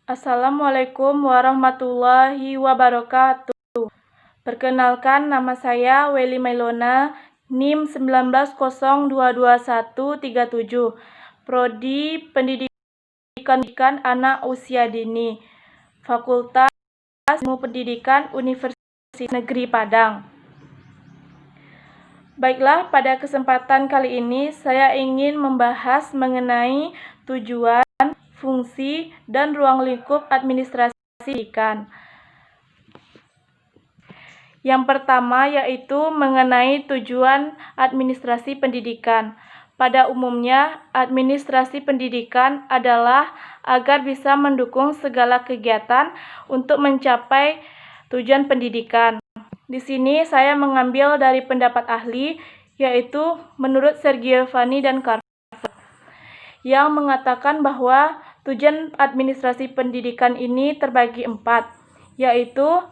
Assalamualaikum warahmatullahi wabarakatuh. Perkenalkan, nama saya Welly Mailona, NIM 19022137, Prodi Pendidikan Anak Usia Dini, Fakultas Ilmu Pendidikan Universitas Negeri Padang. Baiklah, pada kesempatan kali ini saya ingin membahas mengenai tujuan, fungsi, dan ruang lingkup administrasi pendidikan. Yang pertama yaitu mengenai tujuan administrasi pendidikan. Pada umumnya, administrasi pendidikan adalah agar bisa mendukung segala kegiatan untuk mencapai tujuan pendidikan. Di sini saya mengambil dari pendapat ahli, yaitu menurut Sergievani dan Carver, yang mengatakan bahwa tujuan administrasi pendidikan ini terbagi 4, yaitu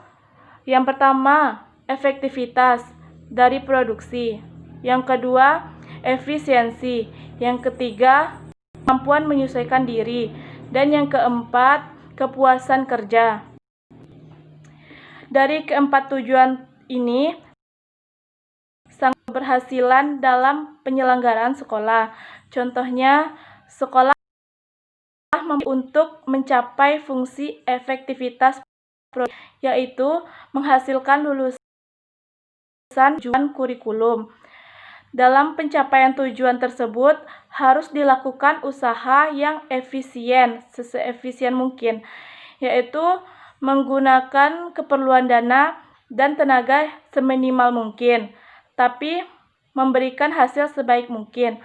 yang pertama, efektivitas dari produksi. Yang kedua, efisiensi. Yang ketiga, kemampuan menyesuaikan diri. Dan yang keempat, kepuasan kerja. Dari keempat tujuan ini, sangat keberhasilan dalam penyelenggaraan sekolah. Contohnya, sekolah untuk mencapai fungsi efektivitas yaitu menghasilkan lulusan tujuan kurikulum. Dalam pencapaian tujuan tersebut harus dilakukan usaha yang efisien, seefisien mungkin, yaitu menggunakan keperluan dana dan tenaga seminimal mungkin, tapi memberikan hasil sebaik mungkin,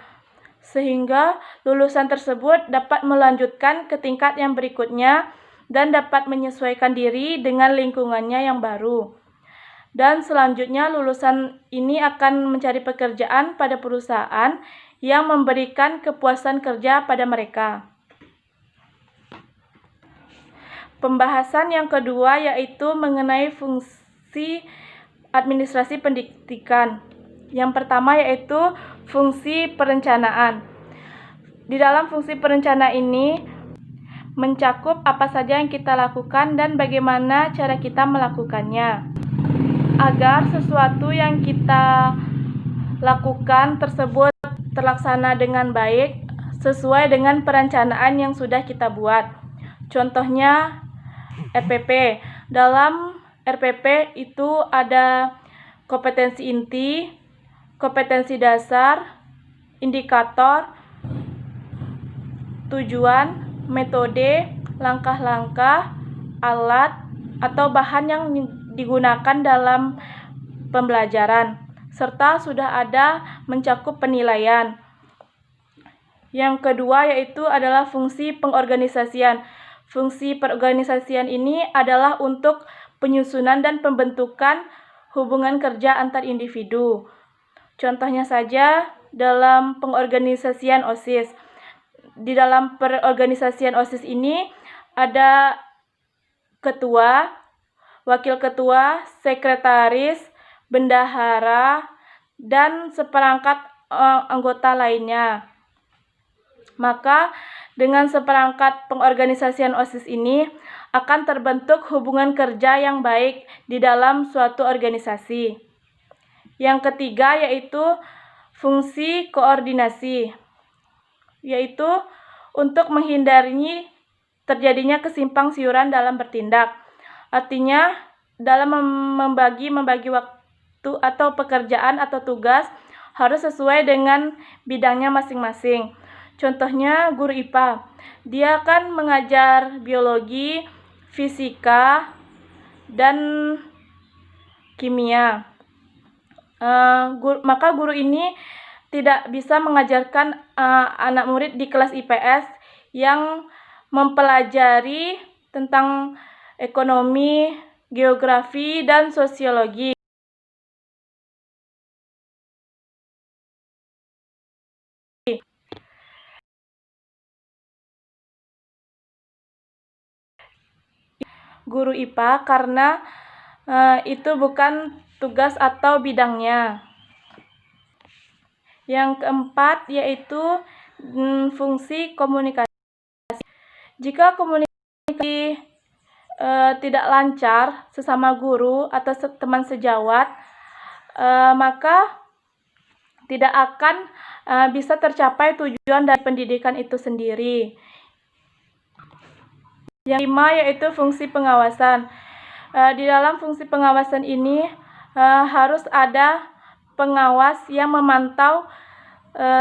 sehingga lulusan tersebut dapat melanjutkan ke tingkat yang berikutnya dan dapat menyesuaikan diri dengan lingkungannya yang baru. Dan selanjutnya lulusan ini akan mencari pekerjaan pada perusahaan yang memberikan kepuasan kerja pada mereka. Pembahasan yang kedua yaitu mengenai fungsi administrasi pendidikan. Yang pertama yaitu fungsi perencanaan. Di dalam fungsi perencanaan ini mencakup apa saja yang kita lakukan dan bagaimana cara kita melakukannya, agar sesuatu yang kita lakukan tersebut terlaksana dengan baik sesuai dengan perencanaan yang sudah kita buat. Contohnya RPP. Dalam RPP itu ada kompetensi inti, kompetensi dasar, indikator, tujuan, metode, langkah-langkah, alat, atau bahan yang digunakan dalam pembelajaran, serta sudah ada mencakup penilaian. Yang kedua yaitu adalah fungsi pengorganisasian. Fungsi pengorganisasian ini adalah untuk penyusunan dan pembentukan hubungan kerja antar individu. Contohnya saja dalam pengorganisasian OSIS. Di dalam perorganisasian OSIS ini ada ketua, wakil ketua, sekretaris, bendahara, dan seperangkat anggota lainnya. Maka dengan seperangkat pengorganisasian OSIS ini akan terbentuk hubungan kerja yang baik di dalam suatu organisasi. Yang ketiga yaitu fungsi koordinasi, yaitu untuk menghindari terjadinya kesimpang siuran dalam bertindak. Artinya dalam membagi waktu atau pekerjaan atau tugas harus sesuai dengan bidangnya masing-masing. Contohnya guru IPA, dia kan mengajar biologi, fisika, dan kimia. Maka guru ini tidak bisa mengajarkan anak murid di kelas IPS yang mempelajari tentang ekonomi, geografi, dan sosiologi. Guru IPA karena itu bukan tugas atau bidangnya. Yang keempat yaitu fungsi komunikasi. Jika komunikasi tidak lancar sesama guru atau teman sejawat, maka tidak akan bisa tercapai tujuan dari pendidikan itu sendiri. Yang kelima yaitu fungsi pengawasan. Di dalam fungsi pengawasan ini harus ada pengawas yang memantau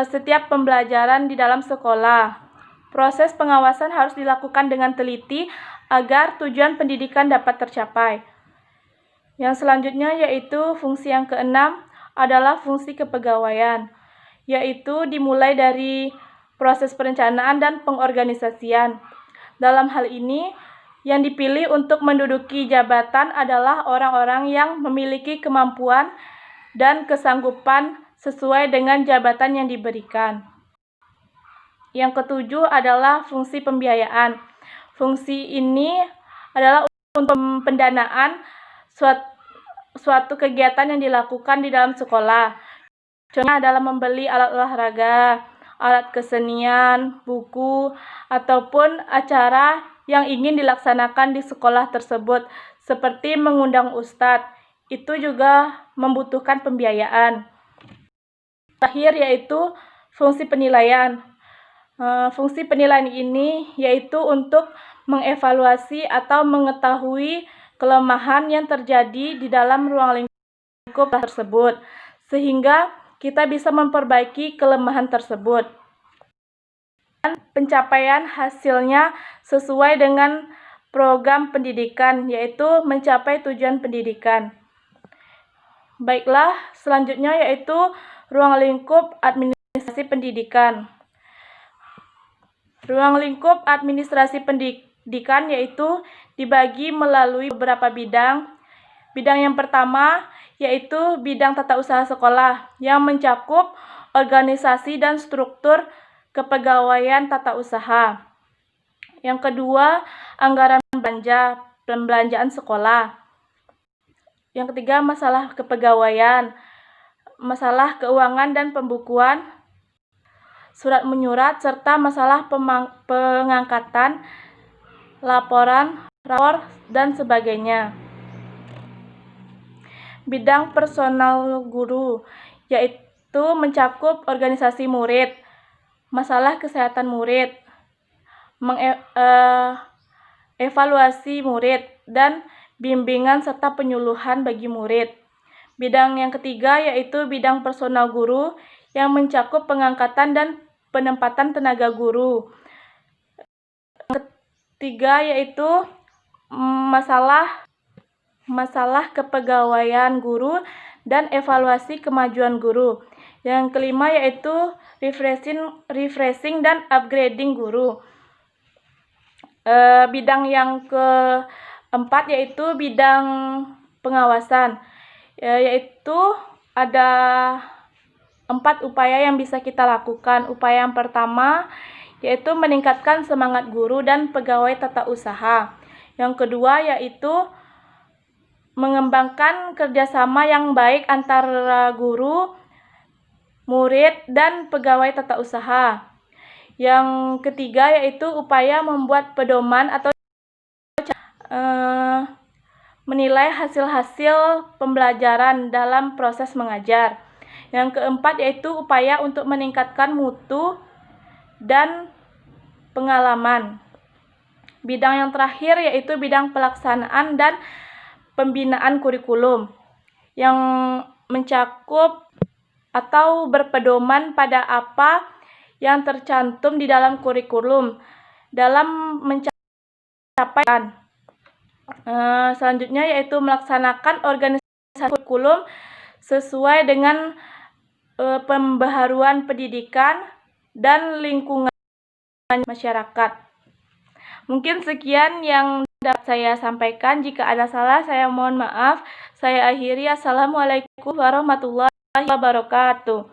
setiap pembelajaran di dalam sekolah. Proses pengawasan harus dilakukan dengan teliti agar tujuan pendidikan dapat tercapai. Yang selanjutnya yaitu fungsi yang keenam adalah fungsi kepegawaian, yaitu dimulai dari proses perencanaan dan pengorganisasian. Dalam hal ini, yang dipilih untuk menduduki jabatan adalah orang-orang yang memiliki kemampuan dan kesanggupan sesuai dengan jabatan yang diberikan. Yang ketujuh adalah fungsi pembiayaan. Fungsi ini adalah untuk pendanaan suatu kegiatan yang dilakukan di dalam sekolah. Contohnya adalah membeli alat olahraga, alat kesenian, buku, ataupun acara yang ingin dilaksanakan di sekolah tersebut, seperti mengundang ustadz. Itu juga membutuhkan pembiayaan. Terakhir yaitu fungsi penilaian. Fungsi penilaian ini yaitu untuk mengevaluasi atau mengetahui kelemahan yang terjadi di dalam ruang lingkup tersebut, sehingga kita bisa memperbaiki kelemahan tersebut. Dan pencapaian hasilnya sesuai dengan program pendidikan, yaitu mencapai tujuan pendidikan. Baiklah, selanjutnya yaitu ruang lingkup administrasi pendidikan. Ruang lingkup administrasi pendidikan yaitu dibagi melalui beberapa bidang. Bidang yang pertama yaitu bidang tata usaha sekolah yang mencakup organisasi dan struktur kepegawaian tata usaha. Yang kedua, anggaran belanja, pembelanjaan sekolah. Yang ketiga, masalah kepegawaian, masalah keuangan dan pembukuan, surat menyurat, serta masalah pengangkatan, laporan, rapor, dan sebagainya. Bidang personal guru, yaitu mencakup organisasi murid, masalah kesehatan murid, evaluasi murid, dan bimbingan serta penyuluhan bagi murid. Bidang yang ketiga yaitu bidang personal guru yang mencakup pengangkatan dan penempatan tenaga guru. Yang ketiga yaitu masalah kepegawaian guru dan evaluasi kemajuan guru. Yang kelima yaitu refreshing dan upgrading guru. Bidang yang keempat yaitu bidang pengawasan, yaitu ada 4 upaya yang bisa kita lakukan. Upaya yang pertama yaitu meningkatkan semangat guru dan pegawai tata usaha. Yang kedua yaitu mengembangkan kerjasama yang baik antara guru, murid, dan pegawai tata usaha. Yang ketiga yaitu upaya membuat pedoman atau menilai hasil-hasil pembelajaran dalam proses mengajar. Yang keempat yaitu upaya untuk meningkatkan mutu dan pengalaman. Bidang yang terakhir yaitu bidang pelaksanaan dan pembinaan kurikulum yang mencakup atau berpedoman pada apa yang tercantum di dalam kurikulum dalam mencapai. Selanjutnya yaitu melaksanakan organisasi kurikulum sesuai dengan pembaharuan pendidikan dan lingkungan masyarakat. Mungkin sekian yang dapat saya sampaikan. Jika ada salah, saya mohon maaf. Saya akhiri. Assalamualaikum warahmatullahi wabarakatuh.